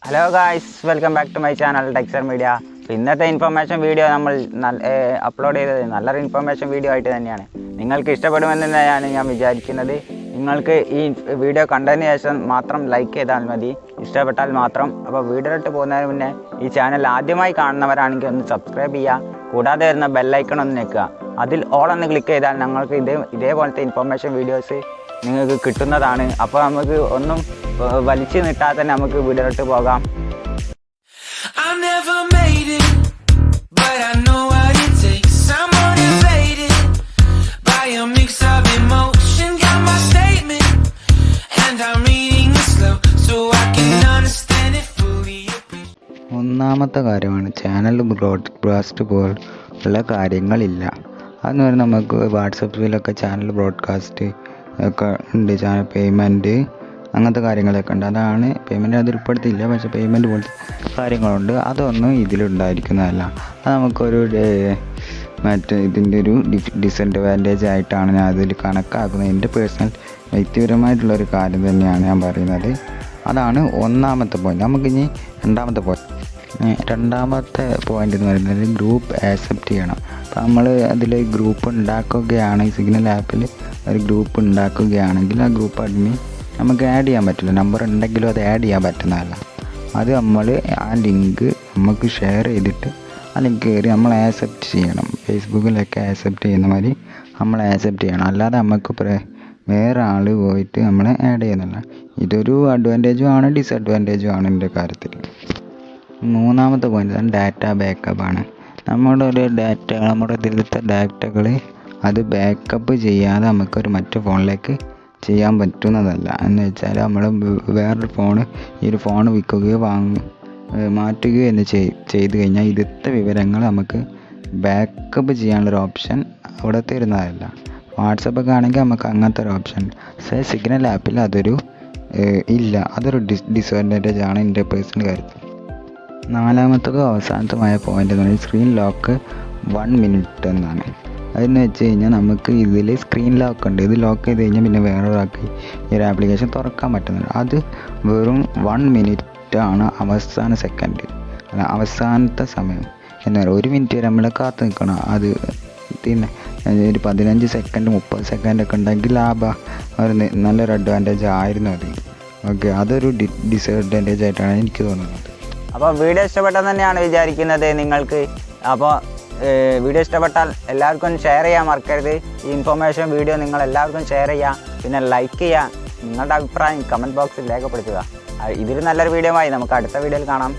Hello guys, welcome back to my channel Texer media. ഇന്നത്തെ information video നമ്മൾ upload ചെയ്തത് നല്ലൊരു ഇൻഫർമേഷൻ വീഡിയോ ആയിട്ട് തന്നെയാണ്. നിങ്ങൾക്ക് ഇഷ്ടപ്പെടുമെന്ന് തന്നെയാണ് ഞാൻ വിചാരിക്കുന്നത്. നിങ്ങൾക്ക് ഈ വീഡിയോ കണ്ടതിന് ശേഷം മാത്രം ലൈക്ക് ചെയ്താൽ മതി, ഇഷ്ടപ്പെട്ടാൽ മാത്രം. അപ്പോൾ വീഡിയോയിലോട്ട് പോകുന്നതിന് മുന്നേ ഈ ചാനൽ ആദ്യമായി കാണുന്നവരാണെങ്കിൽ ഒന്ന് സബ്സ്ക്രൈബ് ചെയ്യുക. കൂടാതെ വരുന്ന ബെല്ലൈക്കൺ ഒന്ന് ഞെക്കുക. അതിൽ ഓൾ ഒന്ന് ക്ലിക്ക് ചെയ്താൽ ഞങ്ങൾക്ക് ഇതേപോലത്തെ ഇൻഫർമേഷൻ വീഡിയോസ് നിങ്ങൾക്ക് കിട്ടുന്നതാണ്. അപ്പോൾ നമുക്ക് ഒന്നും വലിച്ചു നീട്ടാതെ തന്നെ നമുക്ക് വീഡിയോയിലോട്ട് പോകാം. ഒന്നാമത്തെ കാര്യമാണ് ചാനൽ ബ്രോഡ്കാസ്റ്റ് പോലുള്ള കാര്യങ്ങളില്ല. അതെന്ന് പറഞ്ഞാൽ നമുക്ക് വാട്സപ്പിലൊക്കെ ചാനൽ ബ്രോഡ്കാസ്റ്റ് ഒക്കെ ഉണ്ട്, ചാനൽ പേയ്മെൻറ്റ് അങ്ങനത്തെ കാര്യങ്ങളൊക്കെ ഉണ്ട്. അതാണ് പേയ്മെൻറ്റ് അതിൽ ഉൾപ്പെടുത്തിയില്ല, പക്ഷേ പേയ്മെൻറ്റ് പോലത്തെ കാര്യങ്ങളുണ്ട്. അതൊന്നും ഇതിലുണ്ടായിരിക്കുന്നതല്ല. അത് നമുക്കൊരു ഇതിൻ്റെ ഒരു ഡിസഡ്വാൻറ്റേജ് ആയിട്ടാണ് ഞാൻ അതിൽ കണക്കാക്കുന്നത്. എൻ്റെ പേഴ്സണൽ വ്യക്തിപരമായിട്ടുള്ളൊരു കാര്യം തന്നെയാണ് ഞാൻ പറയുന്നത്. അതാണ് ഒന്നാമത്തെ പോയിന്റ്. നമുക്കിനി രണ്ടാമത്തെ പോയിന്റ് എന്ന് പറയുന്നത് ഗ്രൂപ്പ് ആക്സെപ്റ്റ് ചെയ്യണം. അപ്പോൾ നമ്മൾ അതിൽ ഗ്രൂപ്പ് ഉണ്ടാക്കുകയാണെങ്കിൽ, സിഗ്നൽ ആപ്പിൽ ഒരു ഗ്രൂപ്പ് ഉണ്ടാക്കുകയാണെങ്കിൽ ആ ഗ്രൂപ്പ് അഡ്മിൻ നമുക്ക് ആഡ് ചെയ്യാൻ പറ്റില്ല. നമ്പർ ഉണ്ടെങ്കിലും അത് ആഡ് ചെയ്യാൻ പറ്റുന്നതല്ല. അത് നമ്മൾ ആ ലിങ്ക് നമുക്ക് ഷെയർ ചെയ്തിട്ട് ആ ലിങ്ക് കയറി നമ്മൾ ആക്സെപ്റ്റ് ചെയ്യണം. ഫേസ്ബുക്കിലൊക്കെ ആക്സെപ്റ്റ് ചെയ്യുന്ന മാതിരി നമ്മൾ ആക്സെപ്റ്റ് ചെയ്യണം. അല്ലാതെ നമുക്ക് വേറെ ആൾ പോയിട്ട് നമ്മളെ ആഡ് ചെയ്യുന്നില്ല. ഇതൊരു അഡ്വാൻറ്റേജും ആണ് ഡിസഡ്വാൻറ്റേജും ആണ് എൻ്റെ കാര്യത്തിൽ. മൂന്നാമത്തെ പോയിന്റ് ഡാറ്റ ബാക്കപ്പ് ആണ്. നമ്മുടെ ഇതിലത്തെ ഡാറ്റകൾ അത് ബാക്കപ്പ് ചെയ്യാതെ നമുക്കൊരു മറ്റു ഫോണിലേക്ക് ചെയ്യാൻ പറ്റുന്നതല്ല. എന്ന് വെച്ചാൽ നമ്മൾ വേറൊരു ഈ ഒരു ഫോൺ വിൽക്കുകയോ മാറ്റുകയോ എന്ന് ചെയ്തു കഴിഞ്ഞാൽ ഇതിലത്തെ വിവരങ്ങൾ നമുക്ക് ബാക്കപ്പ് ചെയ്യാനുള്ളൊരു ഓപ്ഷൻ അവിടെ തരുന്നതല്ല. വാട്സപ്പൊക്കെ ആണെങ്കിൽ നമുക്ക് അങ്ങനത്തെ ഒരു ഓപ്ഷൻ ഉണ്ട്. പക്ഷേ സിഗ്നൽ ആപ്പിൽ അതൊരു ഇല്ല. അതൊരു ഡിസഡ്വാൻറ്റേജ് ആണ് എൻ്റെ പേഴ്സണൽ കാര്യത്തിൽ. നാലാമത്തതും അവസാനത്തുമായ പോയിന്റ് എന്ന് പറയുന്നത് സ്ക്രീൻ ലോക്ക് 1 മിനിറ്റ് എന്നാണ്. അതെന്ന് വെച്ച് കഴിഞ്ഞാൽ നമുക്ക് ഇതിൽ സ്ക്രീൻ ലോക്ക് ഉണ്ട്. ഇത് ലോക്ക് ചെയ്ത് കഴിഞ്ഞാൽ പിന്നെ വേറൊരാൾക്ക് ഈ ഒരു ആപ്ലിക്കേഷൻ തുറക്കാൻ പറ്റുന്നുണ്ട്. അത് വെറും 1 മിനിറ്റ് ആണ് അവസാനത്തെ സമയം. എന്താ പറയുക, 1 മിനിറ്റ് വരെ നമ്മൾ കാത്തു നിൽക്കണം. അത് പിന്നെ ഒരു 15 സെക്കൻഡ് 30 സെക്കൻഡൊക്കെ ഉണ്ടെങ്കിൽ ഒരു നല്ലൊരു അഡ്വാൻറ്റേജ് ആയിരുന്നു അത്. ഓക്കെ, അതൊരു ഡിസഡ്വാൻറ്റേജ് ആയിട്ടാണ് എനിക്ക് തോന്നുന്നത്. അപ്പോൾ വീഡിയോ ഇഷ്ടപ്പെട്ടെന്ന് തന്നെയാണ് വിചാരിക്കുന്നത് നിങ്ങൾക്ക്. അപ്പോൾ വീഡിയോ ഇഷ്ടപ്പെട്ടാൽ എല്ലാവർക്കും ഷെയർ ചെയ്യാൻ മറക്കരുത്. ഈ ഇൻഫർമേഷൻ വീഡിയോ നിങ്ങൾ എല്ലാവർക്കും ഷെയർ ചെയ്യുക. പിന്നെ ലൈക്ക് ചെയ്യുക. നിങ്ങളുടെ അഭിപ്രായം കമൻറ്റ് ബോക്സിൽ രേഖപ്പെടുത്തുക. ഇതിൽ നല്ലൊരു വീഡിയോ ആയി നമുക്ക് അടുത്ത വീഡിയോയിൽ കാണാം.